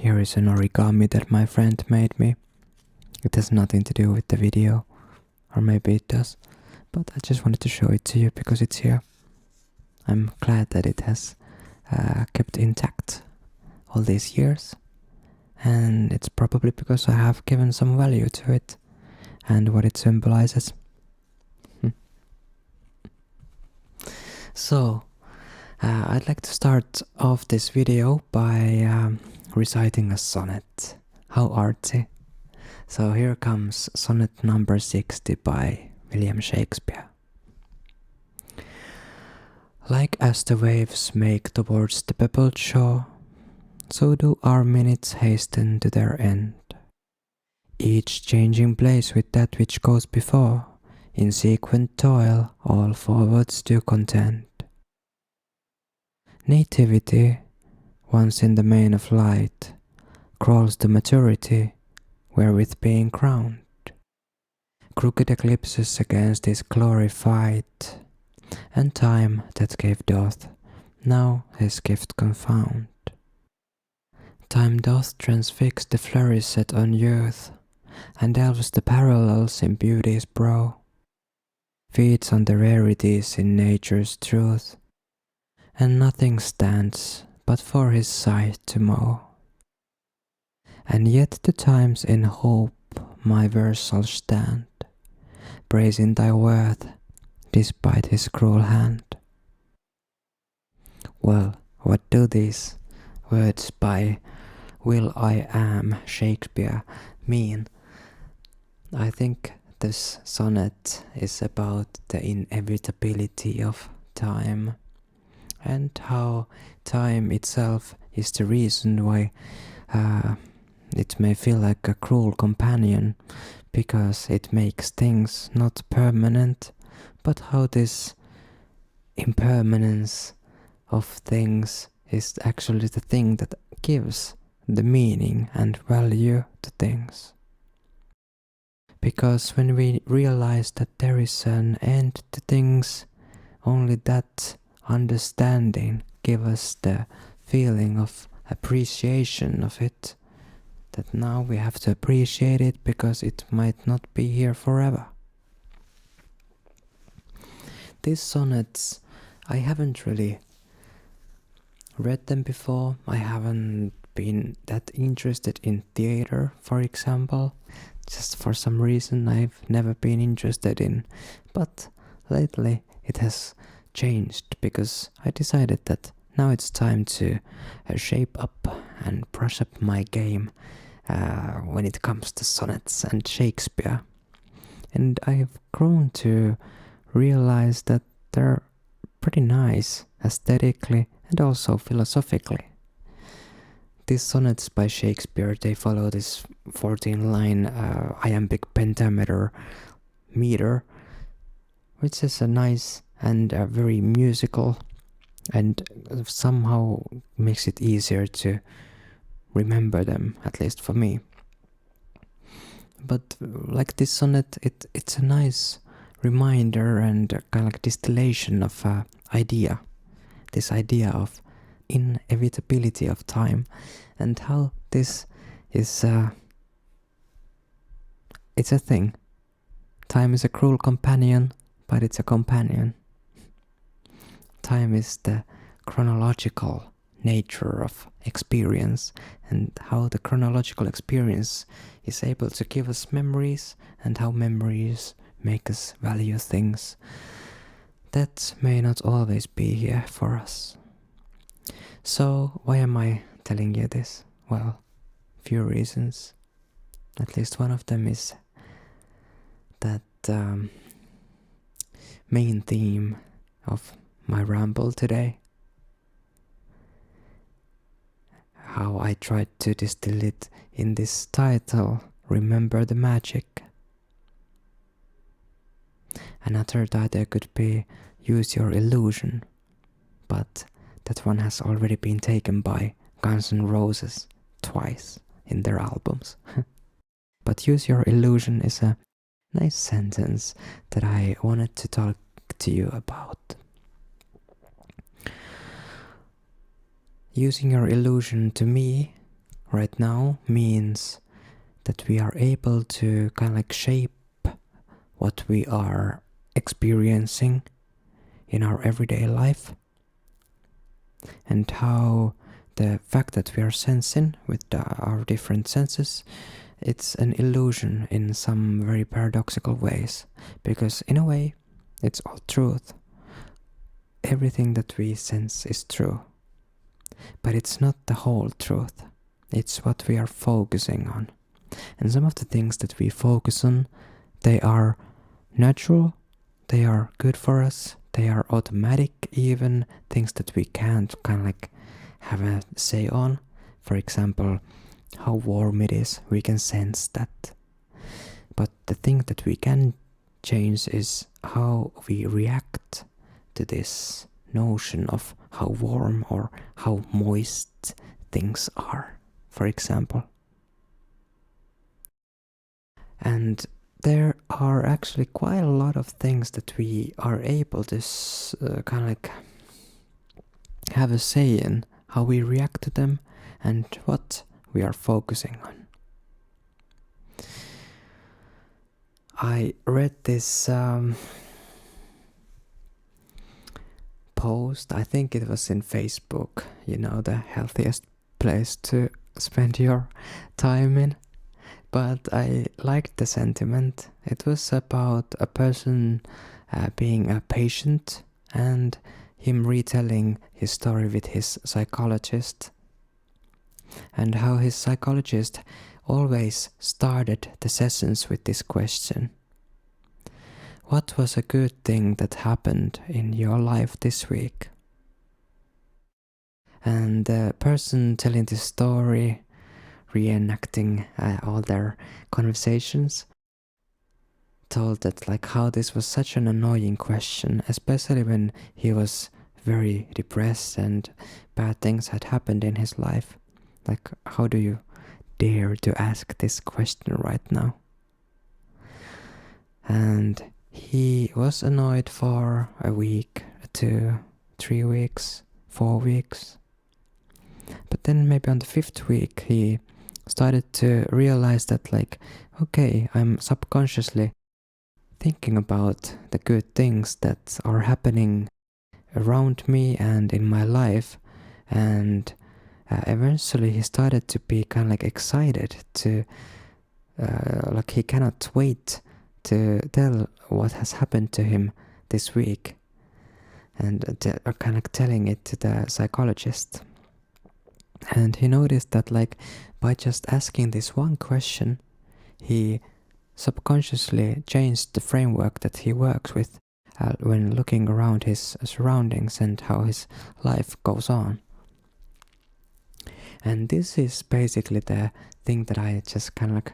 Here is an origami that my friend made me. It has nothing to do with the video, or maybe it does, but I just wanted to show it to you because it's here. I'm glad that it has kept intact all these years, and it's probably because I have given some value to it and what it symbolizes. So, I'd like to start off this video by reciting a sonnet. How artsy. So here comes sonnet number 60 by William Shakespeare. Like as the waves make towards the pebbled shore, so do our minutes hasten to their end, each changing place with that which goes before, in sequent toil all forwards do contend. Nativity, once in the main of light, crawls to maturity, wherewith being crowned. Crooked eclipses against his glory fight, and time that gave doth, now his gift confound. Time doth transfix the flourish set on youth, and delves the parallels in beauty's brow, feeds on the rarities in nature's truth, and nothing stands but for his sight to mow. And yet the times in hope my verse shall stand, praising thy worth despite his cruel hand. Well, what do these words by Will I Am Shakespeare mean? I think this sonnet is about the inevitability of time, and how time itself is the reason why it may feel like a cruel companion, because it makes things not permanent, but how this impermanence of things is actually the thing that gives the meaning and value to things. Because when we realize that there is an end to things, only that understanding gives us the feeling of appreciation of it, that now we have to appreciate it because it might not be here forever. These sonnets, I haven't really read them before. I haven't been that interested in theater, for example. Just for some reason I've never been interested in. But lately it has changed because I decided that now it's time to shape up and brush up my game when it comes to sonnets and Shakespeare. And I've grown to realize that they're pretty nice aesthetically and also philosophically. These sonnets by Shakespeare, they follow this 14-line iambic pentameter meter, which is a nice and very musical, and somehow makes it easier to remember them, at least for me. But like this sonnet, it's a nice reminder and kind of like distillation of idea. This idea of inevitability of time, and how this is it's a thing. Time is a cruel companion, but it's a companion. Time is the chronological nature of experience, and how the chronological experience is able to give us memories, and how memories make us value things that may not always be here for us. So why am I telling you this? Well, few reasons. At least one of them is that main theme of my ramble today. How I tried to distill it in this title, Remember the Magic. Another title could be Use Your Illusion, but that one has already been taken by Guns N' Roses twice in their albums. But Use Your Illusion is a nice sentence that I wanted to talk to you about. Using your illusion to me right now means that we are able to kind of like shape what we are experiencing in our everyday life, and how the fact that we are sensing with our different senses, it's an illusion in some very paradoxical ways, because in a way it's all truth. Everything that we sense is true, but it's not the whole truth. It's what we are focusing on. And some of the things that we focus on, they are natural, they are good for us, they are automatic, even things that we can't kind of like have a say on. For example, how warm it is, we can sense that. But the thing that we can change is how we react to this notion of how warm or how moist things are, for example. And there are actually quite a lot of things that we are able to kind of like have a say in how we react to them and what we are focusing on. I read this post, I think it was in Facebook, the healthiest place to spend your time in. But I liked the sentiment. It was about a person being a patient and him retelling his story with his psychologist, and how his psychologist always started the sessions with this question: what was a good thing that happened in your life this week? And the person telling this story, reenacting all their conversations, told that like how this was such an annoying question, especially when he was very depressed and bad things had happened in his life. Like, how do you dare to ask this question right now? And he was annoyed for a week, 2, 3 weeks, 4 weeks. But then maybe on the 5th week he started to realize that like, okay, I'm subconsciously thinking about the good things that are happening around me and in my life. And eventually he started to be kind of like excited to like he cannot wait to tell what has happened to him this week, and kind of telling it to the psychologist. And he noticed that like by just asking this one question, he subconsciously changed the framework that he works with when looking around his surroundings and how his life goes on. And this is basically the thing that I just kind of like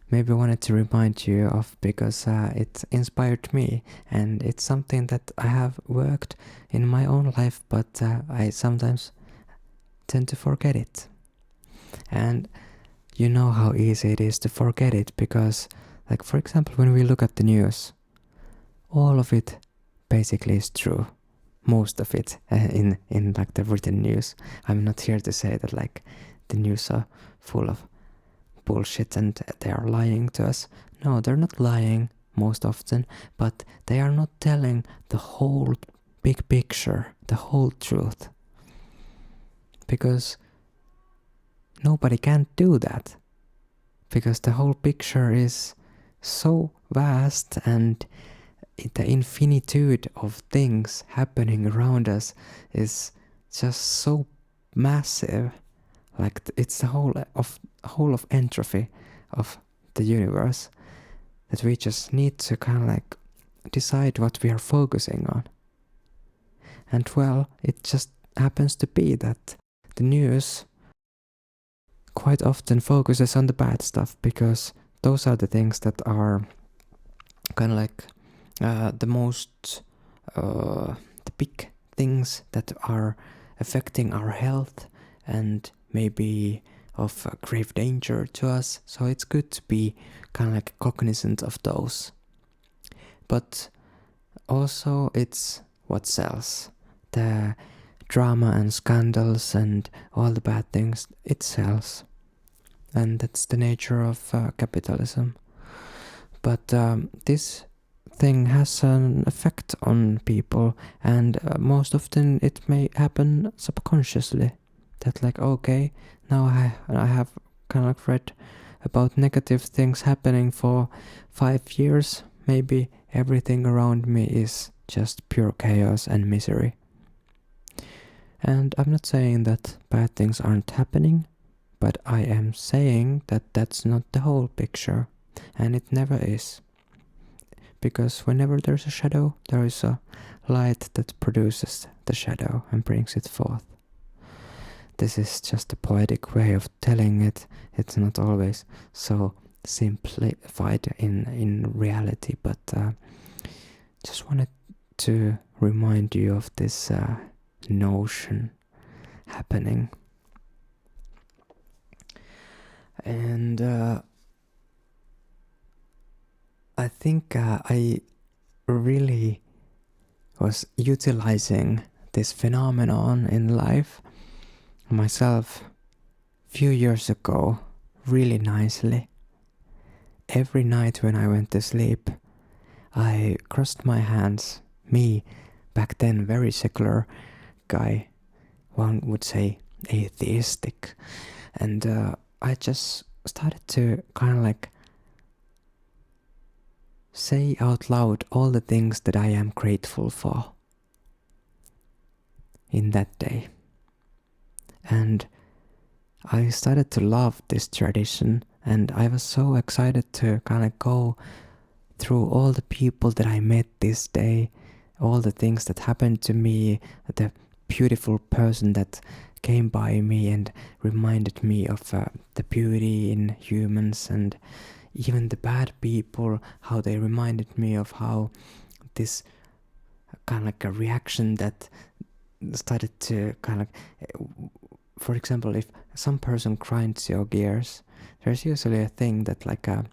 maybe wanted to remind you of, because it inspired me, and it's something that I have worked in my own life, but I sometimes tend to forget it. And you know how easy it is to forget it, because like for example when we look at the news, all of it basically is true, most of it in like the written news. I'm not here to say that like the news are full of bullshit and they are lying to us. No, they're not lying most often, but they are not telling the whole big picture, the whole truth, because nobody can do that, because the whole picture is so vast, and the infinitude of things happening around us is just so massive. Like it's the whole of entropy of the universe, that we just need to kind of like decide what we are focusing on. And well, it just happens to be that the news quite often focuses on the bad stuff, because those are the things that are kind of like the most the big things that are affecting our health and maybe of grave danger to us. So it's good to be kind of like cognizant of those. But also it's what sells. The drama and scandals and all the bad things, it sells. and that's the nature of capitalism. But this thing has an effect on people, and most often it may happen subconsciously. That like, okay, now I have kind of read about negative things happening for 5 years. Maybe everything around me is just pure chaos and misery. And I'm not saying that bad things aren't happening, but I am saying that that's not the whole picture, and it never is. Because whenever there's a shadow, there is a light that produces the shadow and brings it forth. This is just a poetic way of telling it. It's not always so simplified in reality, but just wanted to remind you of this notion happening. And I think I really was utilizing this phenomenon in life myself few years ago really nicely. Every night when I went to sleep, I crossed my hands. Me, back then very secular guy, one would say atheistic, and I just started to kind of like say out loud all the things that I am grateful for in that day. And I started to love this tradition, and I was so excited to kind of go through all the people that I met this day, all the things that happened to me, the beautiful person that came by me and reminded me of the beauty in humans, and even the bad people, how they reminded me of how this kind of like a reaction that started to kind of, for example, if some person grinds your gears, there's usually a thing that like a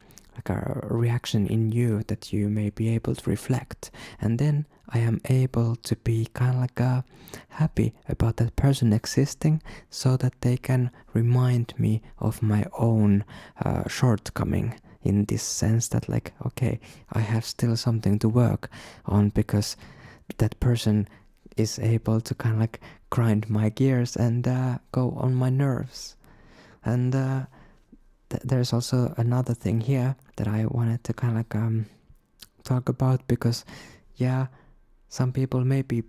reaction in you that you may be able to reflect, and then I am able to be kind of like happy about that person existing, so that they can remind me of my own shortcoming, in this sense that like, okay, I have still something to work on, because that person is able to kind of like grind my gears and go on my nerves. And there's also another thing here that I wanted to kind of like talk about, because yeah, some people may be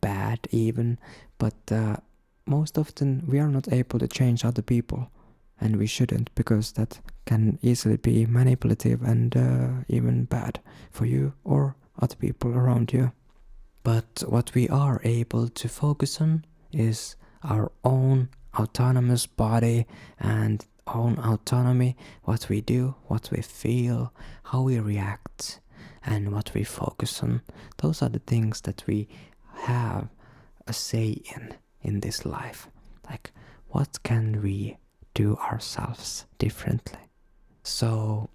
bad even, but most often we are not able to change other people, and we shouldn't, because that can easily be manipulative and even bad for you or other people around you. But what we are able to focus on is our own autonomous body and own autonomy, what we do, what we feel, how we react, and what we focus on. Those are the things that we have a say in this life. Like, what can we do ourselves differently? So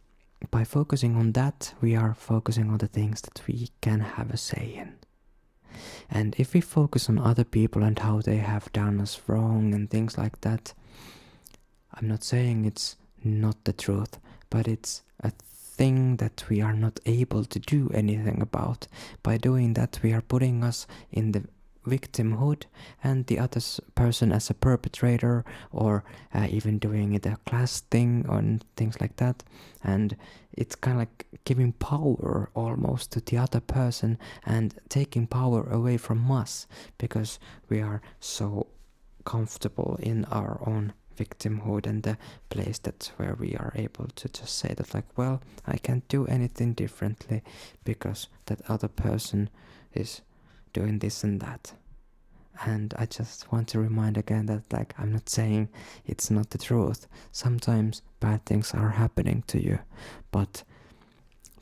by focusing on that, we are focusing on the things that we can have a say in. And if we focus on other people and how they have done us wrong and things like that, I'm not saying it's not the truth, but it's a thing that we are not able to do anything about. By doing that, we are putting us in the victimhood and the other person as a perpetrator, or even doing it a class thing and things like that. And it's kind of like giving power almost to the other person and taking power away from us, because we are so comfortable in our own victimhood and the place that's where we are able to just say that like, well, I can't do anything differently because that other person is doing this and that. And I just want to remind again that like, I'm not saying it's not the truth. Sometimes bad things are happening to you, but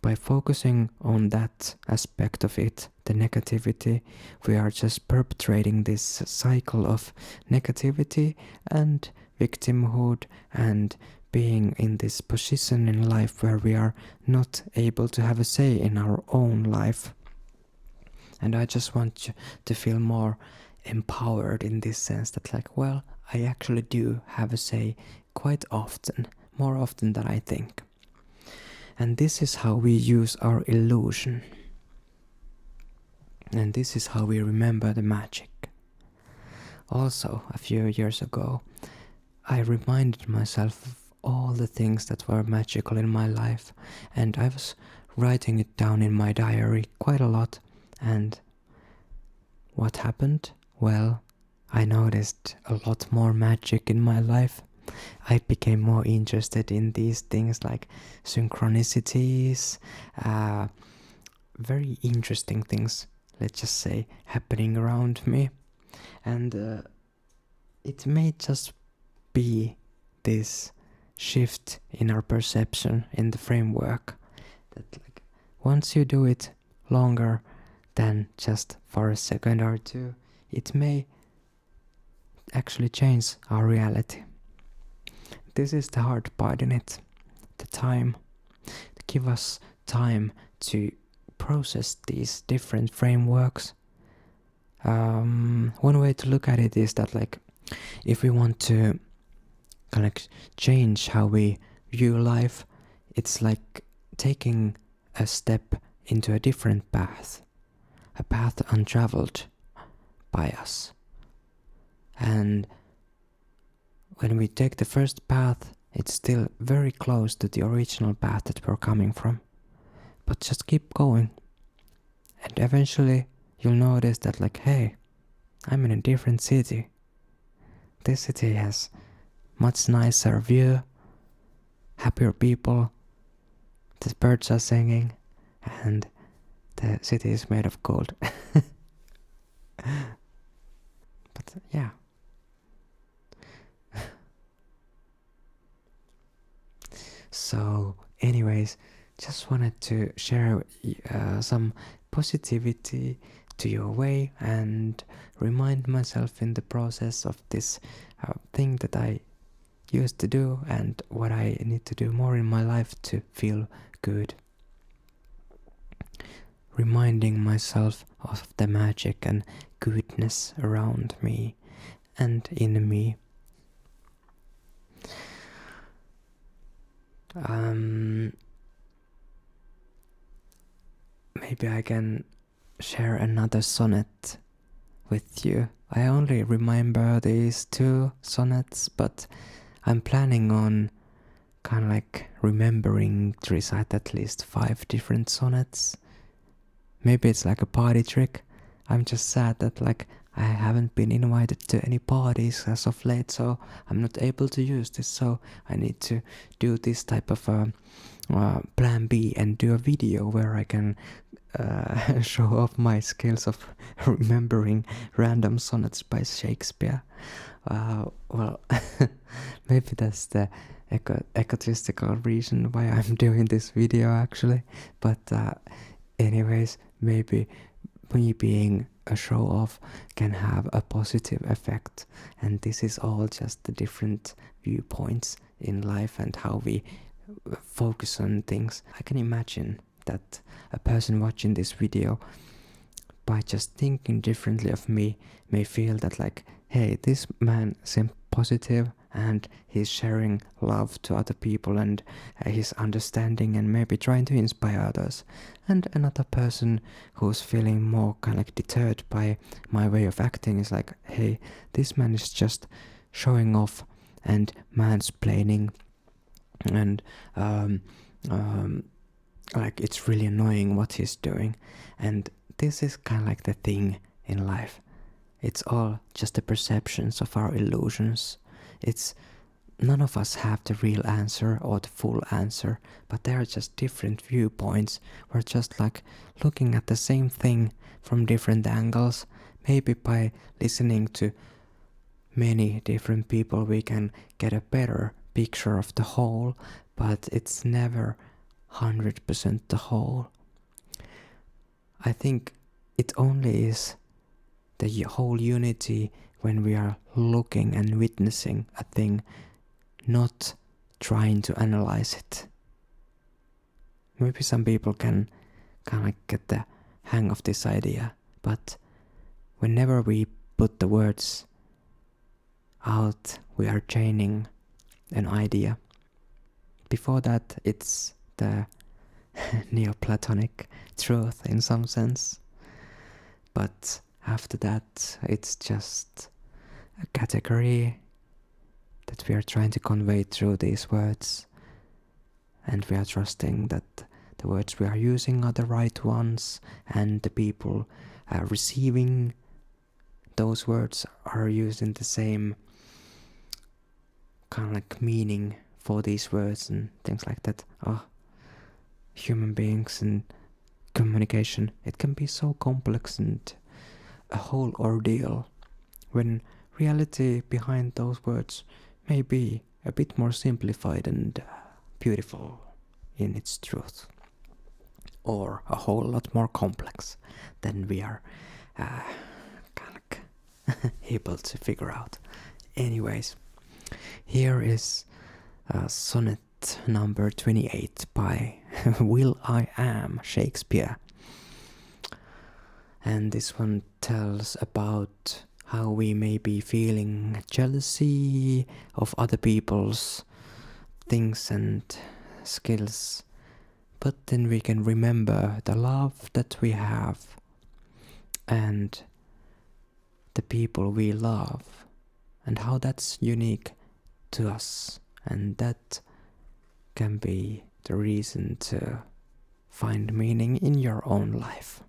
by focusing on that aspect of it, the negativity, we are just perpetrating this cycle of negativity and victimhood and being in this position in life where we are not able to have a say in our own life. And I just want you to feel more empowered in this sense that like, well, I actually do have a say quite often, more often than I think. And this is how we use our illusion. And this is how we remember the magic. Also, a few years ago, I reminded myself of all the things that were magical in my life, and I was writing it down in my diary quite a lot. And what happened? Well, I noticed a lot more magic in my life. I became more interested in these things like synchronicities, very interesting things, let's just say, happening around me. And it may just be this shift in our perception in the framework that, like, once you do it longer than just for a second or two, it may actually change our reality. This is the hard part in it, the time, to give us time to process these different frameworks. One way to look at it is that, like, if we want to kind of change how we view life, it's like taking a step into a different path, a path untraveled by us. And when we take the first path, it's still very close to the original path that we're coming from. But just keep going. And eventually you'll notice that, like, hey, I'm in a different city. This city has much nicer view, happier people, the birds are singing, and the city is made of gold. But yeah. So anyways, just wanted to share some positivity to your way and remind myself in the process of this thing that I used to do and what I need to do more in my life to feel good. Reminding myself of the magic and goodness around me and in me. Maybe I can share another sonnet with you. I only remember these 2 sonnets, but I'm planning on kind of like remembering to recite at least 5 different sonnets. Maybe it's like a party trick. I'm just sad that, like, I haven't been invited to any parties as of late, so I'm not able to use this. So I need to do this type of plan B and do a video where I can show off my skills of remembering random sonnets by Shakespeare. Well, maybe that's the egotistical reason why I'm doing this video actually. But anyways, maybe me being a show off can have a positive effect, and this is all just the different viewpoints in life and how we focus on things. I can imagine that a person watching this video, by just thinking differently of me, may feel that, like, hey, this man seems positive and he's sharing love to other people and he's understanding and maybe trying to inspire others. And another person who's feeling more kind of like deterred by my way of acting is like, hey, this man is just showing off and mansplaining and like, it's really annoying what he's doing. And this is kind of like the thing in life. It's all just the perceptions of our illusions. It's none of us have the real answer or the full answer, but there are just different viewpoints. We're just like looking at the same thing from different angles. Maybe by listening to many different people we can get a better picture of the whole, but it's never 100% the whole. I think it only is the whole unity when we are looking and witnessing a thing, not trying to analyze it. Maybe some people can kind of get the hang of this idea, but whenever we put the words out, we are chaining an idea. Before that, it's the neoplatonic truth in some sense. But after that, it's just a category that we are trying to convey through these words. And we are trusting that the words we are using are the right ones, and the people receiving those words are using the same kind of like meaning for these words and things like that. Human beings and communication, it can be so complex and a whole ordeal, when reality behind those words may be a bit more simplified and beautiful in its truth, or a whole lot more complex than we are kind of able to figure out. Anyways, here is sonnet number 28 by Will I Am, Shakespeare. And this one tells about how we may be feeling jealousy of other people's things and skills, but then we can remember the love that we have and the people we love, and how that's unique to us, and that can be the reason to find meaning in your own life.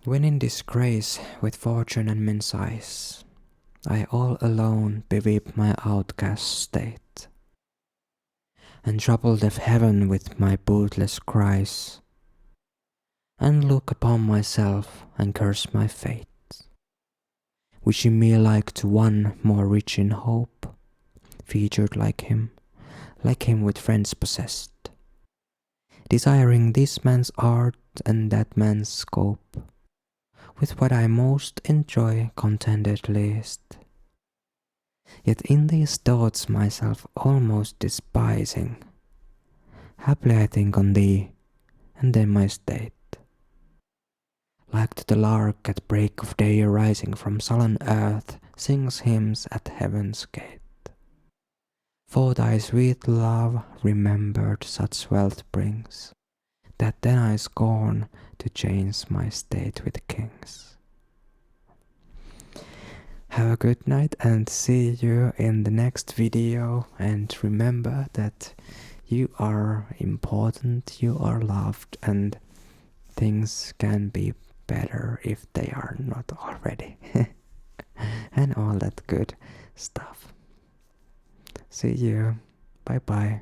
When in disgrace with fortune and men's eyes, I all alone beweep my outcast state, and trouble deaf heaven with my bootless cries, and look upon myself and curse my fate, wishing me alike to one more rich in hope, featured like him with friends possessed, desiring this man's art and that man's scope, with what I most enjoy contended least. Yet in these thoughts myself almost despising, haply I think on thee, and then my state, like to the lark at break of day arising from sullen earth, sings hymns at heaven's gate. For thy sweet love remembered such wealth brings, that then I scorn to change my state with kings. Have a good night and see you in the next video, and remember that you are important, you are loved, and things can be better if they are not already. And all that good stuff. See you. Bye bye.